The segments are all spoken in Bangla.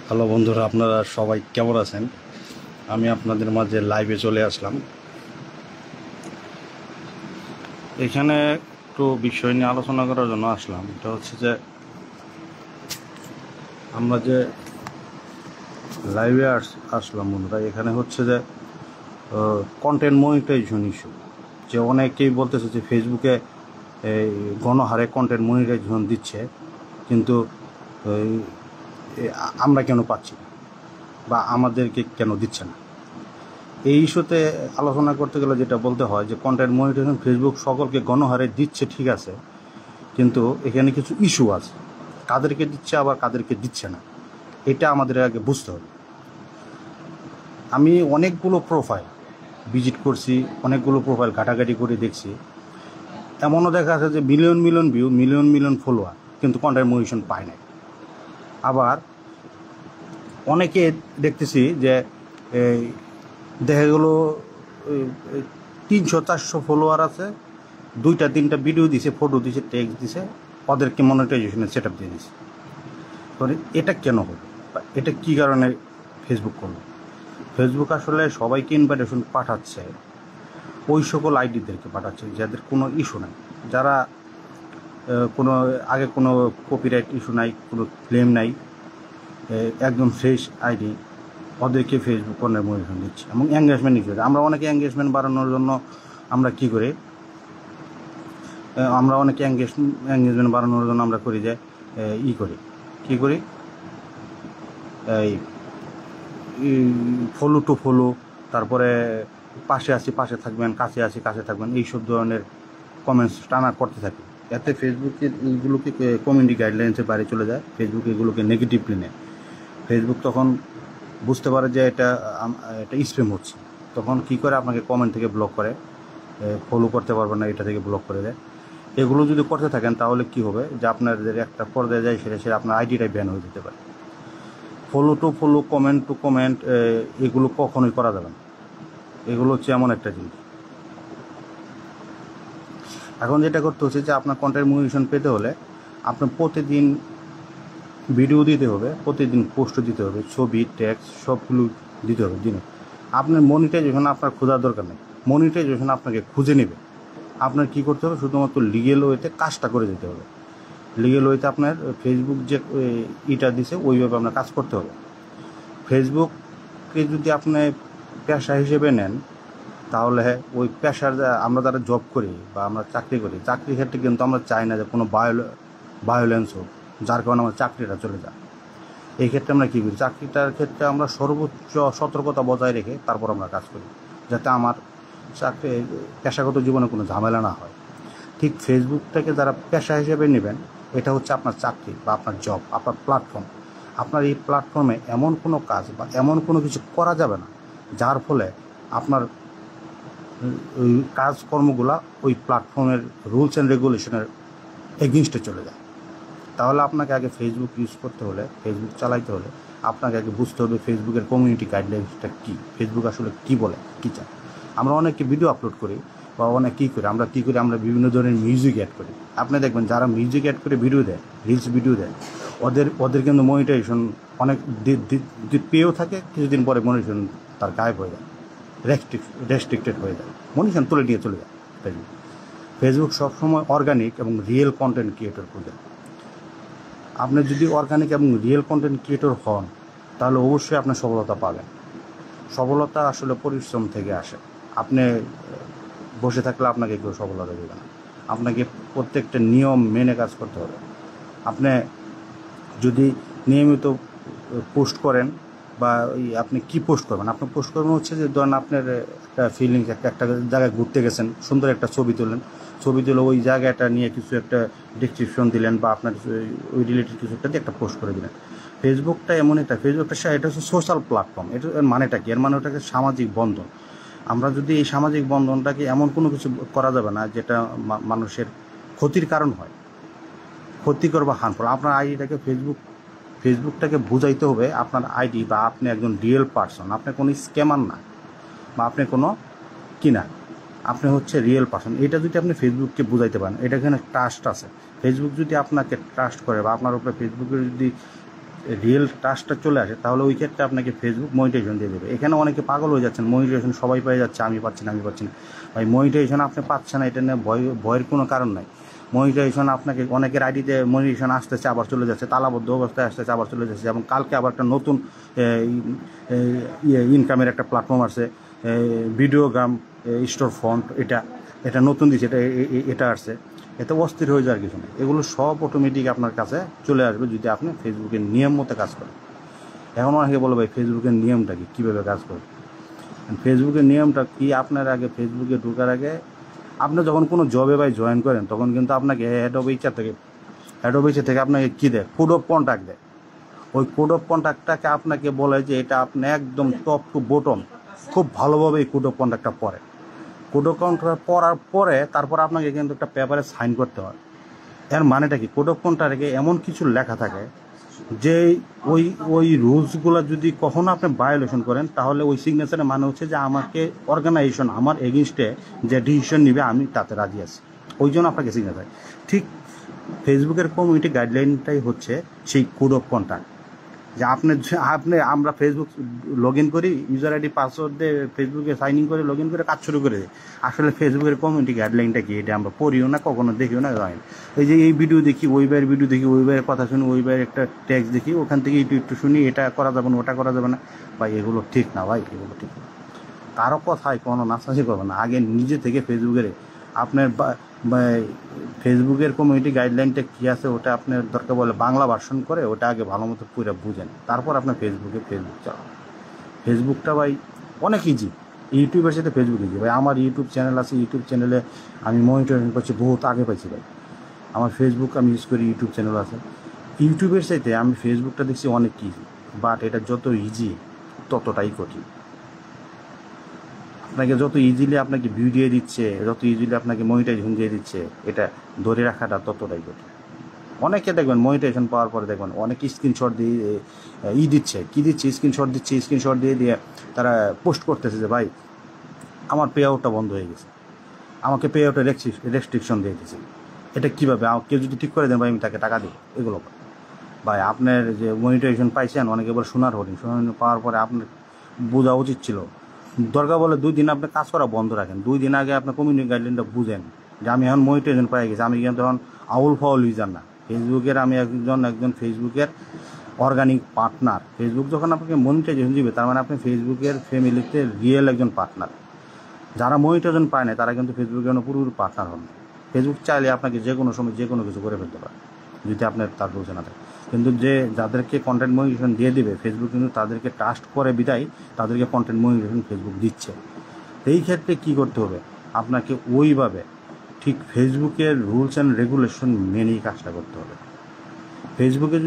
হ্যালো বন্ধুরা, আপনারা সবাই কেমন আছেন? আমি আপনাদের মাঝে লাইভে চলে আসলাম। এখানে একটু বিষয় নিয়ে আলোচনা করার জন্য আসলাম। এটা হচ্ছে যে আমরা যে লাইভে আসলাম বন্ধুরা, এখানে হচ্ছে যে কন্টেন্ট মনিটাইজেশন ইস্যু। যে অনেকেই বলতেছে যে ফেসবুকে এই গণহারে কন্টেন্ট মনিটাইজেশন দিচ্ছে, কিন্তু আমরা কেন পাচ্ছি না বা আমাদেরকে কেন দিচ্ছে না। এই ইস্যুতে আলোচনা করতে গেলে যেটা বলতে হয় যে কন্টেন্ট মনিটাইজেশন ফেসবুক সকলকে গণহারে দিচ্ছে, ঠিক আছে, কিন্তু এখানে কিছু ইস্যু আছে। কাদেরকে দিচ্ছে আবার কাদেরকে দিচ্ছে না, এটা আমাদের আগে বুঝতে হবে। আমি অনেকগুলো প্রোফাইল ভিজিট করছি, অনেকগুলো প্রোফাইল ঘাটাঘাটি করে দেখছি। এমনও দেখা আছে যে million million view, million million follower, কিন্তু কন্টেন্ট মনিটাইজেশন পায় না। আবার অনেকে দেখতেছি যে এই দেখা গেলো 300-400 ফলোয়ার আছে, 2-3টা ভিডিও দিছে, ফটো দিছে, টেক্সট দিছে, ওদেরকে মনিটাইজেশনের সেট আপ দিয়ে দিছে। এটা কেন হলো বা এটা কী কারণে ফেসবুক করলো? ফেসবুক আসলে সবাইকে ইনভাইটেশন পাঠাচ্ছে, ওই সকল আইডিদেরকে পাঠাচ্ছে যাদের কোনো ইস্যু নাই, যারা কোনো আগে কোনো কপিরাইট ইস্যু নাই, কোনো ক্লেম নাই, একদম ফ্রেশ আইডি, ওদেরকে ফেসবুক মনিটাইজেশন দিচ্ছে এবং এঙ্গেজমেন্ট ইস্যু। আমরা অনেকে এঙ্গেজমেন্ট বাড়ানোর জন্য আমরা কী করি, আমরা অনেকে এঙ্গেজমেন্ট বাড়ানোর জন্য আমরা করি যে কী করি এই ফলো টু ফলো, তারপরে পাশে আছি পাশে থাকবেন, কাছে আছি কাছে থাকবেন, এইসব ধরনের কমেন্টস টানা করতে থাকি। এতে ফেসবুকের এইগুলোকে কমিউনিটি গাইডলাইন্সের বাইরে চলে যায়, ফেসবুক এগুলোকে নেগেটিভলি নেয়। ফেসবুক তখন বুঝতে পারে যে এটা স্প্যাম হচ্ছে, তখন কী করে আপনাকে কমেন্ট থেকে ব্লক করে, ফলো করতে পারবেন না, এটা থেকে ব্লক করে দেয়। এগুলো যদি করতে থাকেন তাহলে কি হবে যে আপনাদের একটা পর্যায়ে যায় সেটা আপনার আইডিটাই ব্যান হয়ে যেতে পারে। Follow to follow, comment two comment, এগুলো কখনোই করা যাবে না। এগুলো হচ্ছে এমন একটা জিনিস। এখন যেটা করতে হচ্ছে যে আপনার কন্টেন্ট মনিটাইজেশন পেতে হলে আপনার প্রতিদিন ভিডিও দিতে হবে, প্রতিদিন পোস্ট দিতে হবে, ছবি, টেক্সট সবগুলো দিতে হবে দিনে। আপনার মনিটাইজেশন আপনার খোঁজার দরকার নেই, মনিটাইজেশন আপনাকে খুঁজে নেবে। আপনার কী করতে হবে, শুধুমাত্র লিগেল ওয়েতে কাজটা করে যেতে হবে। লিগেল ওয়েতে আপনার ফেসবুক যে ইটা দিছে ওইভাবে আপনার কাজ করতে হবে। ফেসবুককে যদি আপনি পেশা হিসেবে নেন তাহলে ওই পেশার আমরা যারা জব করি বা আমরা চাকরি করি, চাকরির ক্ষেত্রে কিন্তু আমরা চাই না যে কোনো ভায়োলেন্স হোক, যার কারণে আমার চাকরিটা চলে যায়। এই ক্ষেত্রে আমরা কী করি, চাকরিটার ক্ষেত্রে আমরা সর্বোচ্চ সতর্কতা বজায় রেখে তারপর আমরা কাজ করি, যাতে আমার চাকরি পেশাগত জীবনে কোনো ঝামেলা না হয়। ঠিক ফেসবুকটাকে যারা পেশা হিসেবে নেবেন, এটা হচ্ছে আপনার চাকরি বা আপনার জব, আপনার প্ল্যাটফর্ম। আপনার এই প্ল্যাটফর্মে এমন কোনো কাজ বা এমন কোনো কিছু করা যাবে না যার ফলে আপনার ওই কাজকর্মগুলো ওই প্ল্যাটফর্মের রুলস অ্যান্ড রেগুলেশনের এগেনস্টে চলে যায়। তাহলে আপনাকে আগে ফেসবুক ইউজ করতে হলে, ফেসবুক চালাইতে হলে আপনাকে আগে বুঝতে হবে ফেসবুকের কমিউনিটি গাইডলাইন্সটা কী, ফেসবুক আসলে কী বলে, কী চায়। আমরা অনেকে ভিডিও আপলোড করি বা অনেক কী করি, আমরা বিভিন্ন ধরনের মিউজিক অ্যাড করি। আপনি দেখবেন যারা মিউজিক অ্যাড করে ভিডিও দেয়, রিলস ভিডিও দেয়, ওদের কিন্তু মনিটাইজেশন অনেক পেয়েও থাকে, কিছুদিন পরে মনিটাইজেশন তার গায়েব হয়ে যায়, রেস্ট্রিক্টেড হয়ে যায়, মনিটাইজেশন তুলে নিয়ে চলে যায়। ফেসবুক সবসময় অর্গানিক এবং রিয়েল কন্টেন্ট ক্রিয়েটর খুঁজে। আপনি যদি অর্গানিক এবং রিয়েল কন্টেন্ট ক্রিয়েটর হন তাহলে অবশ্যই আপনি সফলতা পাবেন। সফলতা আসলে পরিশ্রম থেকে আসে। আপনি বসে থাকলে আপনাকে কেউ সফলতা দেবে না, আপনাকে প্রত্যেকটা নিয়ম মেনে কাজ করতে হবে। আপনি যদি নিয়মিত পোস্ট করেন বা আপনি কি পোস্ট করবেন, আপনি পোস্ট করবেন হচ্ছে যে ধরেন আপনার একটা ফিলিংস, একটা জায়গায় ঘুরতে গেছেন, সুন্দর একটা ছবি তুললেন, ছবি তুলে ওই জায়গাটা নিয়ে কিছু একটা ডেসক্রিপশন দিলেন বা আপনার ওই রিলেটেড কিছু একটা দিয়ে একটা পোস্ট করে দিলেন। ফেসবুকটা এমন একটা, এটা হচ্ছে সোশ্যাল প্ল্যাটফর্ম। এর মানেটা কি? এর মানে ওটাকে সামাজিক বন্ধন। আমরা যদি এই সামাজিক বন্ধনটাকে এমন কোনো কিছু করা যাবে না যেটা মানুষের ক্ষতির কারণ হয়, ক্ষতিকর বা হার্মফুল। আপনার আইডিটাকে ফেসবুকটাকে বুঝাইতে হবে আপনার আইডি বা আপনি একজন রিয়েল পারসন, আপনি কোনো স্ক্যামার না বা আপনি কোনো কিনা, আপনি হচ্ছে রিয়েল পারসন। এটা যদি আপনি ফেসবুককে বুঝাইতে পারেন, এটা এখানে ট্রাস্ট আছে। ফেসবুক যদি আপনাকে ট্রাস্ট করে বা আপনার উপরে ফেসবুকের যদি রিয়েল টাস্কটা চলে আসে, তাহলে ওই ক্ষেত্রে আপনাকে ফেসবুক মনিটাইজেশন দিয়ে দেবে। এখানে অনেকে পাগল হয়ে যাচ্ছেন, মনিটাইজেশন সবাই পেয়ে যাচ্ছে, আমি পাচ্ছি না। ভাই মনিটাইজেশন আপনি পাচ্ছেন না, এটা নিয়ে ভয়ের কোনো কারণ নাই। মনিটাইজেশন আপনাকে অনেকের আইডিতে মনিটাইজেশন আসতেছে আবার চলে যাচ্ছে, তালাবদ্ধ অবস্থায় আসতেছে আবার চলে যাচ্ছে, এবং কালকে আবার একটা নতুন ইনকামের একটা প্ল্যাটফর্ম আছে, ভিডিওগ্রাম স্টোর ফন্ট, এটা নতুন দিচ্ছে, এটা আসছে। এতে অস্থির হয়ে যাওয়ার কিছু নেই, এগুলো সব অটোমেটিক আপনার কাছে চলে আসবে যদি আপনি ফেসবুকের নিয়ম মতো কাজ করেন। এখন অনেকে বলো ভাই ফেসবুকের নিয়মটা কি, কীভাবে কাজ করে? ফেসবুকের নিয়মটা কি, আপনার আগে ফেসবুকে ঢোকার আগে আপনি যখন কোনো জবে ভাই জয়েন করেন, তখন কিন্তু আপনাকে হেড অফ এইচআর থেকে আপনাকে কী দেয়, কোড অফ কন্ট্যাক্ট দেয়। ওই কোড অফ কন্ট্যাক্টটাকে আপনাকে বলে যে এটা আপনি একদম টপ টু বটম খুব ভালোভাবে এই কোড অফ কন্ট্যাক্টটা পড়ে। কোড অফ কন্ট্যাক্ট পড়ার পরে তারপর আপনাকে কিন্তু একটা পেপারে সাইন করতে হয়। এর মানেটা কি, কোড অফ কন্ট্যাক্টে এমন কিছু লেখা থাকে যে ওই রুলসগুলো যদি কখনো আপনি ভায়োলেশন করেন, তাহলে ওই সিগনেচারের মানে হচ্ছে যে আমাকে অর্গানাইজেশন আমার এগেনস্টে যে ডিসিশন নিবে আমি তাতে রাজি আছি, ওই জন্য আপনাকে সিগনেচার। ঠিক ফেসবুকের কমিউনিটি গাইডলাইনটাই হচ্ছে সেই কোড অফ কন্ট্যাক্ট, যে আমরা ফেসবুক লগ ইন করি, ইউজার আইডি পাসওয়ার্ড দিয়ে ফেসবুকে সাইন ইন করে লগ ইন করে কাজ শুরু করে দিই। আসলে ফেসবুকের কমিউনিটি গাইডলাইনটা কি, এটা আমরা পড়িও না, কখনো দেখিও না, জানি। এই যে এই ভিডিও দেখি, ওই বাইরের ভিডিও দেখি, ওই বাইরের কথা শুনি, ওই বাইরের একটা টেক্সট দেখি, ওখান থেকে একটু শুনি, এটা করা যাবে না, ওটা করা যাবে না। ভাই এগুলো ঠিক না, ভাই এগুলো ঠিক না। কারো কথায় কোনো নাচানাচি করবে না, আগে নিজে থেকে ফেসবুকের আপনার ফেসবুকের কমিউনিটি গাইডলাইনটা কী আছে ওটা আপনার দরকার বলে বাংলা ভার্সন করে ওটা আগে ভালো মতো পুরো বুঝেন, তারপর আপনার ফেসবুক চালান। ফেসবুকটা ভাই অনেক ইজি, ইউটিউবের সাথে ফেসবুক ইজি। ভাই আমার ইউটিউব চ্যানেল আছে, ইউটিউব চ্যানেলে আমি মনিটরিং করছি, বহুত আগে পাইছি ভাই। আমার ফেসবুক আমি ইউজ করি, ইউটিউব চ্যানেল আছে। ইউটিউবের সাথে আমি ফেসবুকটা দেখছি অনেক ইজি, বাট এটা যত ইজি ততটাই কঠিন। আপনাকে যত ইজিলি আপনাকে ভিউ দিয়ে দিচ্ছে, যত ইজিলি আপনাকে মনিটাইজেশন দিয়ে দিচ্ছে, এটা ধরে রাখাটা ততটাই কঠিন। অনেকে দেখবেন মনিটাইজেশন পাওয়ার পরে দেখবেন অনেক স্ক্রিনশট দিয়ে স্ক্রিনশট দিয়ে তারা পোস্ট করতেছে যে ভাই আমার পে আউটটা বন্ধ হয়ে গেছে, আমাকে পে আউটে রেস্ট্রিকশন দিয়ে দিয়েছে। এটা কীভাবে, কেউ যদি ঠিক করে দেন ভাই আমি তাকে টাকা দিব, এগুলো ভাই আপনার যে মনিটাইজেশন পাইছেন, অনেকে বলে সোনার হরিণ পাওয়ার পরে আপনার বোঝা উচিত ছিল। দরকার বলে 2 দিন আপনি কাজ করা বন্ধ রাখেন, 2 দিন আগে আপনার কমিউনিটি গাইডলাইনটা বুঝেন যে আমি এখন মনিটাইজেশন পাই গেছি, আমি কিন্তু এখন আউল ফাউল ইউজার না ফেসবুকের, আমি একজন ফেসবুকের অর্গানিক পার্টনার। ফেসবুক যখন আপনাকে মনিটাইজেশন দিবে, তার মানে আপনি ফেসবুকের ফ্যামিলিতে রিয়েল একজন পার্টনার। যারা মনিটাইজেশন পায় না তারা কিন্তু ফেসবুকের জন্য পুরোপুরি পার্টনার হন। ফেসবুক চাইলে আপনাকে যে কোনো সময় যে কোনো কিছু করে ফেলতে পারে যদি আপনার তার বুঝে না থাকে। কিন্তু যাদেরকে কন্টেন্ট মনিটাইজেশন দিয়ে দিবে ফেসবুক, কিন্তু তাদেরকে ট্রাস্ট করে বিদায় তাদেরকে কন্টেন্ট মনিটাইজেশন ফেসবুক দিচ্ছে। এই ক্ষেত্রে কী করতে হবে, আপনাকে ওইভাবে ঠিক ফেসবুকের রুলস অ্যান্ড রেগুলেশন মেনেই কাজটা করতে হবে। ফেসবুককে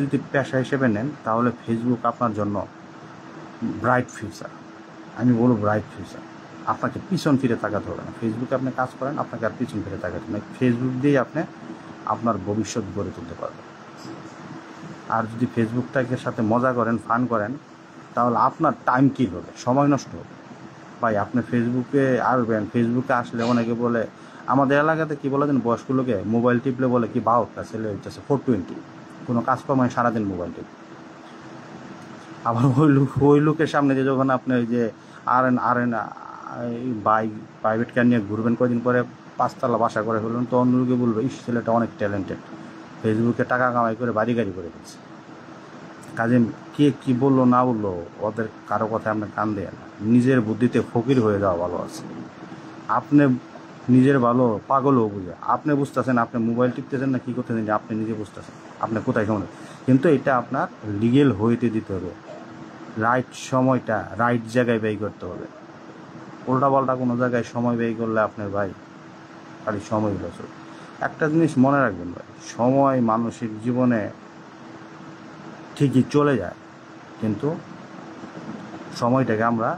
যদি পেশা হিসেবে নেন, তাহলে ফেসবুক আপনার জন্য ব্রাইট ফিউচার। আমি বলবো ব্রাইট ফিউচার। আপনাকে পিছন ফিরে তাকাতে হবে না। ফেসবুকে আপনি কাজ করেন, আপনাকে আর পিছন ফিরে তাকাতে হবে না। ফেসবুক দিয়েই আপনি আপনার ভবিষ্যৎ গড়ে তুলতে পারবেন। আর যদি ফেসবুকটাকে সাথে মজা করেন, ফান করেন, তাহলে আপনার টাইম কিল হবে, সময় নষ্ট হবে। ভাই আপনি ফেসবুকে আসবেন, ফেসবুকে আসলে অনেকে বলে, আমাদের এলাকাতে কী বলে দেন, বয়স্ক লোকে মোবাইল টিপলে বলে কি 12টা ছেলে হইতেছে 420, কোনো কাজকর্ম সারাদিন মোবাইল টিপ। আবার ওই লোকের সামনে যে যখন আপনি ওই যে আরেন প্রাইভেট কার নিয়ে ঘুরবেন, কদিন পরে 5তলা বাসা করে ফেলবেন, তো অন্য লোকে বলবে এই ছেলেটা অনেক ট্যালেন্টেড, ফেসবুকে টাকা কামাই করে বাড়ি গাড়ি করে ফেলছে। কাজে কে কী বললো না বললো ওদের কারো কথায় আপনি কান দেয় না। নিজের বুদ্ধিতে ফকির হয়ে যাওয়া ভালো আছে। আপনি নিজের ভালো পাগলও বুঝে, আপনি বুঝতেছেন আপনি মোবাইল টিপতেছেন না কী করতেছেন, আপনি নিজে বুঝতেছেন আপনি কোথায় সময়। কিন্তু এটা আপনার লিগেল হইতে দিতে হবে, রাইট সময়টা রাইট জায়গায় ব্যয় করতে হবে। উল্টাপাল্টা কোনো জায়গায় সময় ব্যয় করলে আপনার ভাই খালি সময় লস। একটা জিনিস মনে রাখবেন ভাই, সময় মানসিক জীবনে ঠিকই চলে যায়, কিন্তু সময়টাকে আমরা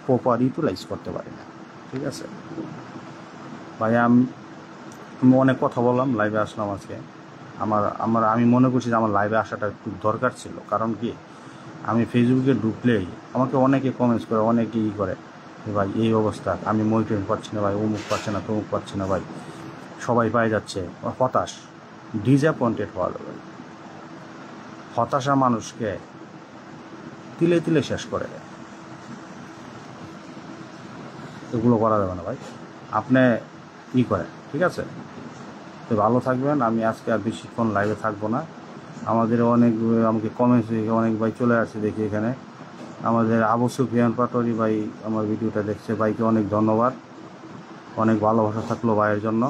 প্রপার ইউটিলাইজ করতে পারি না। ঠিক আছে ভাই, আমি অনেক কথা বললাম, লাইভে আসলাম আজকে। আমি মনে করছি যে আমার লাইভে আসাটা একটু দরকার ছিল। কারণ কি, আমি ফেসবুকে ঢুকলেই আমাকে অনেকে কমেন্টস করে, অনেকে করে ভাই এই অবস্থা, আমি মনিটরিং পাচ্ছি না ভাই, অমুক পাচ্ছে না তমুক পাচ্ছে না ভাই, সবাই পাই যাচ্ছে, হতাশ, ডিসঅ্যাপয়েন্টেড হওয়া যাবে। হতাশা মানুষকে তিলে তিলে শেষ করে দেয়। এগুলো করা যাবে না ভাই, আপনি করেন, ঠিক আছে? তো ভালো থাকবেন। আমি আজকে আর বেশিক্ষণ লাইভে থাকবো না। আমাদের আমাকে কমেন্টস অনেক ভাই চলে আসছে দেখি এখানে। আমাদের আবু সুফিয়ান পাটোয়ারি ভাই আমার ভিডিওটা দেখছে, ভাইকে অনেক ধন্যবাদ, অনেক ভালোবাসা থাকলো ভাইয়ের জন্য।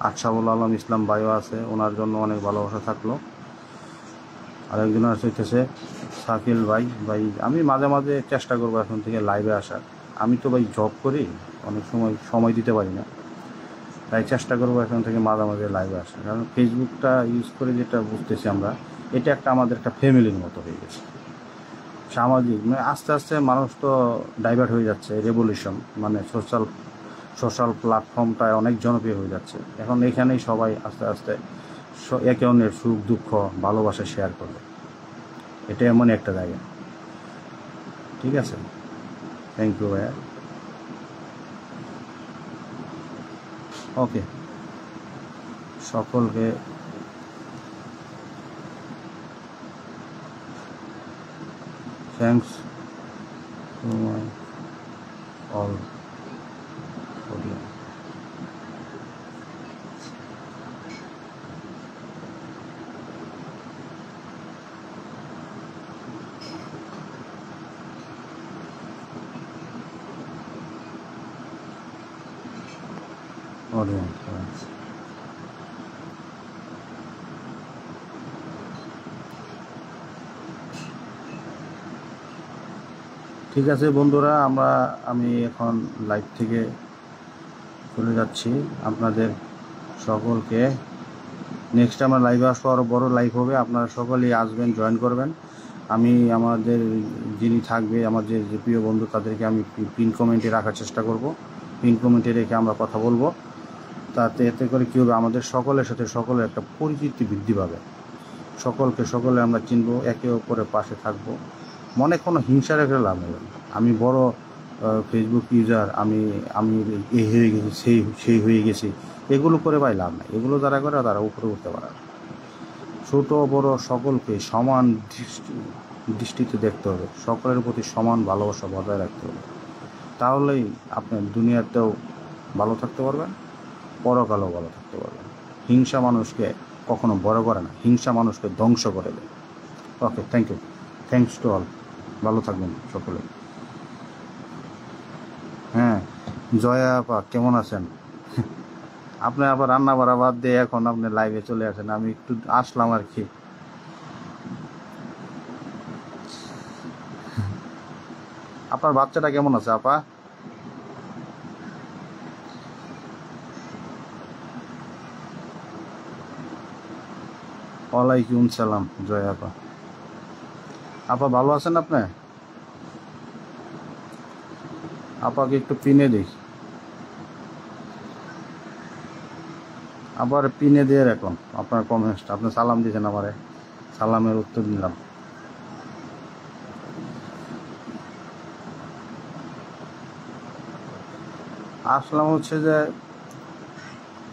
আশরাফুল আলম ইসলাম ভাইও আছে, ওনার জন্য অনেক ভালোবাসা থাকলো। আরেকজন হইতেছে শাকিল ভাই। আমি মাঝে মাঝে চেষ্টা করবো এখন থেকে লাইভে আসার। আমি তো ভাই জব করি, অনেক সময় দিতে পারি না, তাই চেষ্টা করবো এখন থেকে মাঝে মাঝে লাইভে আসার। কারণ ফেসবুকটা ইউজ করে যেটা বুঝতেছি আমরা, এটা আমাদের একটা ফ্যামিলির মতো হয়ে গেছে। সামাজিক আস্তে আস্তে মানুষ তো ডাইভার্ট হয়ে যাচ্ছে, রেভলিউশন মানে সোশ্যাল প্ল্যাটফর্মটায় অনেক জনপ্রিয় হয়ে যাচ্ছে এখন। এখানেই সবাই আস্তে আস্তে একে অন্যের সুখ দুঃখ ভালোবাসা শেয়ার করবে। এটা এমন একটা জায়গা, ঠিক আছে? থ্যাংক ইউ ভাইয়া। ওকে, সকলকে thanks to my all audience. ঠিক আছে বন্ধুরা, আমি এখন লাইভ থেকে চলে যাচ্ছি। আপনাদের সকলকে নেক্সট আমরা লাইভে আসবো, আরও বড় লাইভ হবে, আপনারা সকলেই আসবেন, জয়েন করবেন। আমি আমাদের যিনি থাকবে আমার যে প্রিয় বন্ধু তাদেরকে আমি পিন কমেন্টে রাখার চেষ্টা করব। পিন কমেন্টে রেখে আমরা কথা বলবো, এতে করে কী হবে, আমাদের সকলের সাথে সকলের একটা পরিচিতি বৃদ্ধি পাবে। সকলে আমরা চিনবো, একে অপরের পাশে থাকবো। মনে কোনো হিংসা রেখে লাভ নেই। আমি বড় ফেসবুক ইউজার, আমি এই হয়ে গেছি, সেই হয়ে গেছি, এগুলো করে ভাই লাভ নেই। এগুলো যারা করে তারা উপরে উঠতে পারে। ছোট বড় সকলকে সমান দৃষ্টিতে দেখতে হবে, সকলের প্রতি সমান ভালোবাসা বজায় রাখতে হবে। তাহলেই আপনি দুনিয়াতেও ভালো থাকতে পারবেন, পরকালেও ভালো থাকতে পারবেন। হিংসা মানুষকে কখনো বড় করে না, হিংসা মানুষকে ধ্বংস করে দেয়। Okay, thank you, thanks to all. ভালো থাকবেন সকলে। হ্যাঁ, জয়া আপা কেমন আছেন? আপনি আবার রান্না বাড়া বাদ দিয়ে এখন আপনি লাইভে চলে আসেন, আমি একটু আসলাম আর কি। আপনার বাচ্চাটা কেমন আছে আপা? ওয়ালাইকুম সালাম জয়া আপা। আপা ভালো আছেন আপনি? আপাকে একটু পিনে দিই, আবার পিনে দিয়ে রাখুন আপনার কমেন্টসটা। আপনি সালাম দিয়েছেন, আমারে সালামের উত্তর দিলাম। আসলাম হচ্ছে যে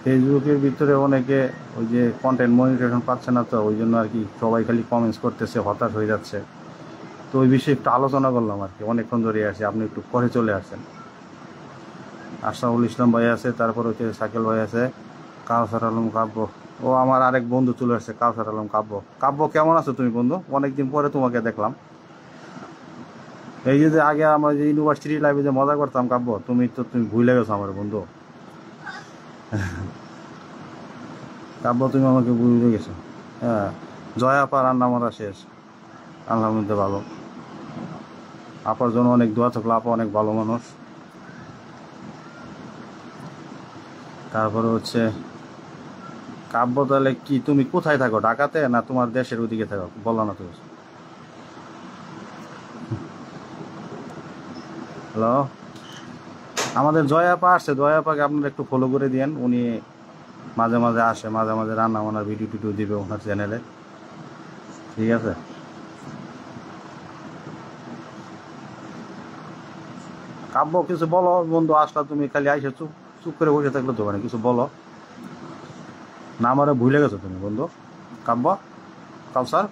ফেসবুকের ভিতরে অনেকে ওই যে কন্টেন্ট মনিটাইজেশন পাচ্ছে না, তো ওই জন্য আর কি সবাই খালি কমেন্টস করতেছে, হতাশ হয়ে যাচ্ছে। তো ওই বিষয়ে একটু আলোচনা করলাম আর কি, অনেকক্ষণ ধরে আসি, আপনি একটু পরে চলে আসেন। আশরাফুল ইসলাম ভাই আছে, তারপর হচ্ছে শাকিল ভাই আছে, কাউসার আলম কাব্য, ও আমার আরেক বন্ধু চলে আসছে, কাউসার আলম কাব্য। কাব্য কেমন আছো তুমি বন্ধু? অনেকদিন পরে তোমাকে দেখলাম। এই যে আগে আমরা যে ইউনিভার্সিটি লাইফে যে মজা করতাম কাব্য, তুমি ভুলে গেছো আমার বন্ধু। কাব্য তুমি আমাকে ভুলে গেছো। হ্যাঁ, জয় আপা রান্না মারা শেষ, আলহামদুলিল্লাহ ভালো। আপার জন্য অনেক দোয়া থাকলো, আপা অনেক ভালো মানুষ। তারপরে হচ্ছে কাব্য, তাহলে কি তুমি কোথায় থাকো, ঢাকাতে না তোমার দেশের ওদিকে থাকো? বলো না তুমি। হ্যালো, আমাদের জয়া আপা আসছে, জয়া আপাকে আপনারা একটু ফলো করে দিয়েন। উনি মাঝে মাঝে আসে, মাঝে মাঝে রান্না বান্নার ভিডিও টিডিও দিবে ওনার চ্যানেলে, ঠিক আছে? কাব্য কিছু বলো বন্ধু, আসলা তুমি খালি আইসে চুপ চুপ করে বসে থাকলে তো, মানে কিছু বলো না, আমারে ভুলে গেছো তুমি বন্ধু। কাব্য, কাউসার,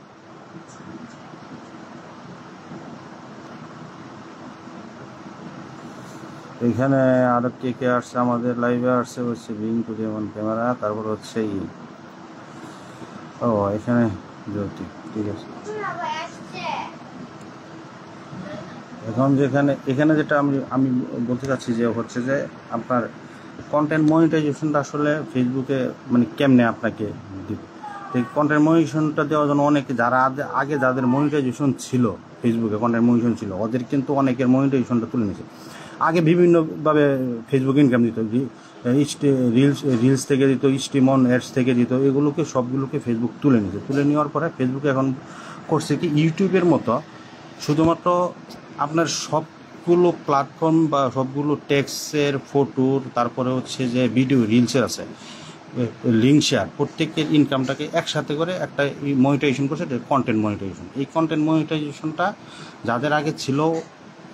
এখানে আরো কে কে আসছে আমাদের লাইভে আসছে হচ্ছে বিঙ্কু যেমন ক্যামেরা, তারপর হচ্ছে ও এখানে জ্যোতি, ঠিক আছে। এখন এখানে যেটা আমি বলতে চাচ্ছি যে হচ্ছে যে আপনার কন্টেন্ট মনিটাইজেশনটা আসলে ফেসবুকে মানে কেমনে আপনাকে দিবে। এই কন্টেন্ট মনিটাইজেশনটা দেওয়ার জন্য অনেকে যারা আগে যাদের মনিটাইজেশন ছিল, ফেসবুকে কন্টেন্ট মনিটাইজেশন ছিল, ওদের কিন্তু অনেকের মনিটাইজেশনটা তুলে নিয়েছে। আগে বিভিন্নভাবে ফেসবুক ইনকাম দিত, রিলস থেকে দিত, স্ট্রিমন অ্যাডস থেকে দিত, এগুলোকে সবগুলোকে ফেসবুক তুলে নিয়েছে। তুলে নেওয়ার পরে ফেসবুকে এখন করছে কি ইউটিউবের মতো শুধুমাত্র আপনার সবগুলো প্ল্যাটফর্ম বা সবগুলো টেক্সটের, ফটোর, তারপরে হচ্ছে যে ভিডিও রিলসের আছে লিঙ্ক শেয়ার, প্রত্যেকের ইনকামটাকে একসাথে করে একটা মনিটাইজেশন করছে, কন্টেন্ট মনিটাইজেশন। এই কন্টেন্ট মনিটাইজেশনটা যাদের আগে ছিল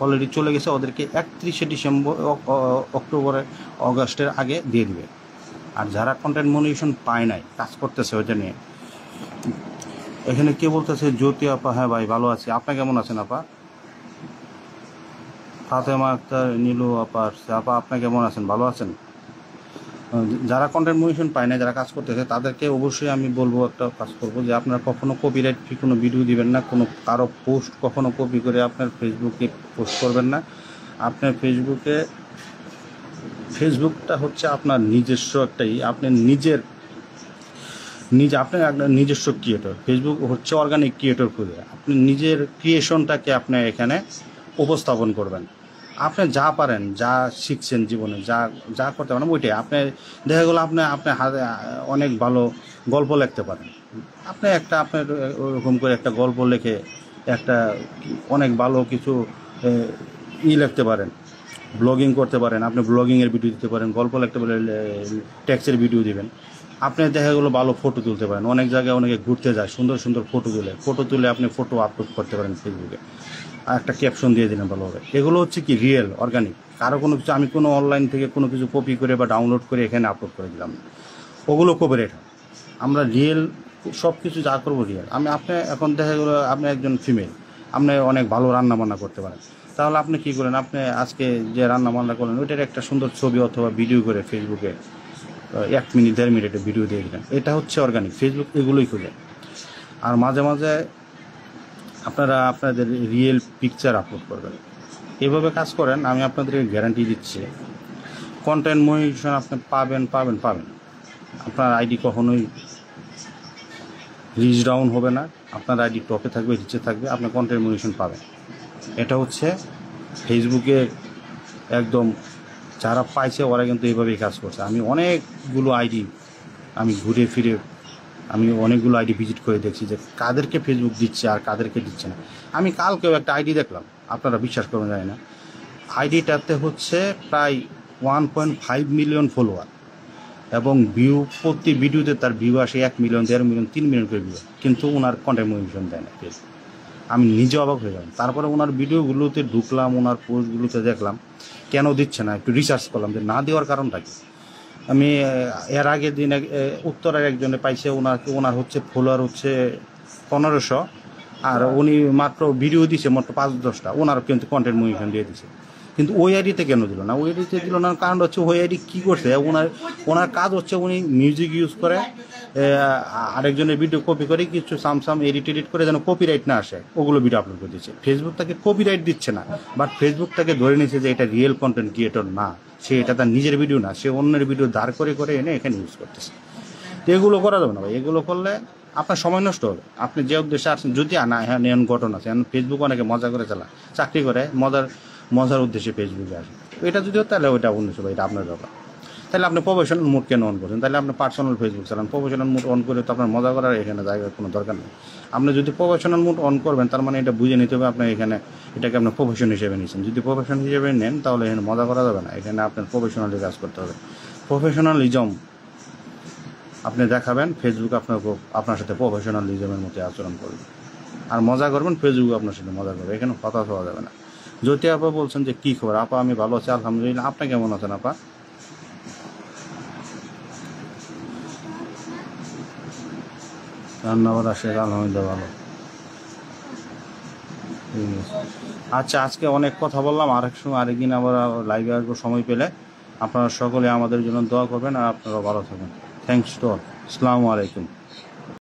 অলরেডি চলে গেছে, ওদেরকে 31শে ডিসেম্বর অগস্টের আগে দিয়ে দিবে। আর যারা কন্টেন্ট মনিটাইজেশন পায় নাই, কাজ করতেছে ওইটা নিয়ে। এখানে কে বলতেছে? জ্যোতি আপা, হ্যাঁ ভাই ভালো আছি, আপনি কেমন আছেন আপা? ফাতেমা আক্তার, নীলু আপা, আপা আপনি কেমন আছেন, ভালো আছেন? যারা কন্টেন্ট মনিটাইজেশন পায় না, যারা কাজ করতেছে, তাদেরকে অবশ্যই আমি বলবো, একটা কাজ করবো যে আপনারা কখনো কপিরাইট ফ্রি কোনো ভিডিও দিবেন না, কোনো কারো পোস্ট কখনো কপি করে আপনার ফেসবুকে পোস্ট করবেন না। আপনার ফেসবুকটা হচ্ছে আপনার নিজস্ব একটাই, আপনি আপনার একটা নিজস্ব ক্রিয়েটর। ফেসবুক হচ্ছে অর্গানিক ক্রিয়েটর খুঁজে, আপনি নিজের ক্রিয়েশনটাকে আপনি এখানে উপস্থাপন করবেন। আপনি যা পারেন, যা শিখছেন জীবনে, যা করতে পারেন ওইটাই আপনি দেখা গেলো আপনি হাতে অনেক ভালো গল্প লিখতে পারেন, আপনি আপনার ওরকম করে একটা গল্প লিখে একটা অনেক ভালো কিছু লিখতে পারেন, ব্লগিং করতে পারেন, আপনি ব্লগিংয়ের ভিডিও দিতে পারেন, গল্প লিখতে পারেন, টেক্সটের ভিডিও দিবেন। আপনি দেখা গেলো ভালো ফটো তুলতে পারেন, অনেক জায়গায় অনেকে ঘুরতে যায়, সুন্দর সুন্দর ফটো তুলে আপনি ফটো আপলোড করতে পারেন ফেসবুকে, আর একটা ক্যাপশন দিয়ে দিলেন ভালোভাবে। এগুলো হচ্ছে কি রিয়েল অর্গানিক, কারো কোনো কিছু আমি কোনো অনলাইন থেকে কোনো কিছু কপি করে বা ডাউনলোড করে এখানে আপলোড করে দিলাম, ওগুলো কপিরাইট হয়। আমরা রিয়েল সব কিছু যা করবো রিয়েল। আপনি এখন দেখা গেলো আপনি একজন ফিমেল, আপনি অনেক ভালো রান্না বান্না করতে পারেন, তাহলে আপনি কী করেন, আপনি আজকে যে রান্না বান্না করলেন ওইটার একটা সুন্দর ছবি অথবা ভিডিও করে ফেসবুকে 1 মিনিট 1.5 মিনিটের ভিডিও দিয়ে দিলেন, এটা হচ্ছে অর্গানিক। ফেসবুক এগুলোই খুঁজে। আর মাঝে মাঝে আপনারা আপনাদের রিয়েল পিকচার আপলোড করবেন, এভাবে কাজ করেন, আমি আপনাদেরকে গ্যারান্টি দিচ্ছি কন্টেন্ট মনিটাইজেশন আপনি পাবেন। আপনার আইডি কখনোই রিচ ডাউন হবে না, আপনার আইডি টপে থাকবে, রিচে থাকবে, আপনি কন্টেন্ট মনিটাইজেশন পাবেন। এটা হচ্ছে ফেসবুকে একদম যারা পাইছে ওরা কিন্তু এইভাবেই কাজ করছে। আমি অনেকগুলো আইডি ঘুরে ফিরে অনেকগুলো আইডি ভিজিট করে দেখছি যে কাদেরকে ফেসবুক দিচ্ছে আর কাদেরকে দিচ্ছে না। আমি কালকেও একটা আইডি দেখলাম, আপনারা বিশ্বাস করবেন জানি না, আইডিটাতে হচ্ছে প্রায় 1.5 মিলিয়ন ফলোয়ার এবং ভিউ, প্রতি ভিডিওতে তার ভিউ আসে 1 মিলিয়ন, 1.5 মিলিয়ন, 3 মিলিয়ন করে ভিউ, কিন্তু ওনার কন্টেন্ট মনিটাইজেশন দেয় না ফেসবুক। আমি নিজে অবাক হয়ে গেলাম। তারপরে ওনার ভিডিওগুলোতে ঢুকলাম, ওনার পোস্টগুলোতে দেখলাম কেন দিচ্ছে না, একটু রিসার্চ করলাম যে না দেওয়ার কারণটা কি। আমি এর আগের দিন উত্তরের একজনে পাইছে, ওনার হচ্ছে ফলোয়ার হচ্ছে 1500, আর উনি মাত্র ভিডিও দিছে মাত্র 5-10টা, ওনার কিন্তু কন্টেন্ট মনিটাইজেশন দিয়ে দিছে। কিন্তু ওই আইডিতে কেন দিল না? ওই আইডিতে দিল না কারণ হচ্ছে ওই আইডি কী করছে, ওনার কাজ হচ্ছে উনি মিউজিক ইউজ করে আরেকজনের ভিডিও কপি করে কিছু সাম এডিট করে যেন কপিরাইট না আসে, ওগুলো ভিডিও আপলোড করে দিচ্ছে। ফেসবুক তাকে কপিরাইট দিচ্ছে না, বাট ফেসবুক তাকে ধরে নিচ্ছে যে এটা রিয়েল কন্টেন্ট ক্রিয়েটর না, সে এটা তার নিজের ভিডিও না, সে অন্যের ভিডিও দাঁড় করে এনে এখানে ইউজ করতেছে। তো এগুলো করা যাবে না ভাই, এগুলো করলে আপনার সময় নষ্ট হবে। আপনি যে উদ্দেশ্যে আসছেন, যদি না হ্যাঁ নিয়ন ঘটনা আছে, ফেসবুক অনেকে মজা করে চালায়, চাকরি করে মজার উদ্দেশ্যে ফেসবুকে আসে, এটা যদিও তাহলে ওইটা অন্য সবাই, এটা আপনার ব্যাপার। তাহলে আপনি প্রফেশনাল মুড কেন অন করছেন? তাহলে আপনি পার্সোনাল ফেসবুক চালান, প্রফেশনাল মুড অন করে তো আপনার মজা করার এখানে জায়গার কোনো দরকার নেই। আপনি যদি প্রফেশনাল মুড অন করবেন, তার মানে এটা বুঝে নিতে হবে আপনার এটাকে আপনার প্রফেশন হিসেবে নিয়েছেন। যদি প্রফেশন হিসেবে নেন তাহলে এখানে মজা করা যাবে না, এখানে আপনার প্রফেশনালি কাজ করতে হবে। প্রফেশনালিজম আপনি দেখাবেন, ফেসবুক আপনার সাথে প্রফেশনালিজমের মতো আচরণ করবে, আর মজা করবেন, ফেসবুক আপনার সাথে মজা করবে, এখানে কথা হওয়া যাবে না। জ্যোতি আপা বলছেন যে কী খবর আপা? আমি ভালো আছি আলহামদুলিল্লাহ, আপনি কেমন আছেন আপা? ধন্যবাদ। আসে আলহামদুলিল্লাহ ভালো। ঠিক আছে। আচ্ছা, আজকে অনেক কথা বললাম, আরেক সময় আরেকদিন আবার লাইভে আসবো সময় পেলে। আপনারা সকলে আমাদের জন্য দোয়া করবেন আর আপনারা ভালো থাকবেন। Thanks to all. আসসালামু আলাইকুম।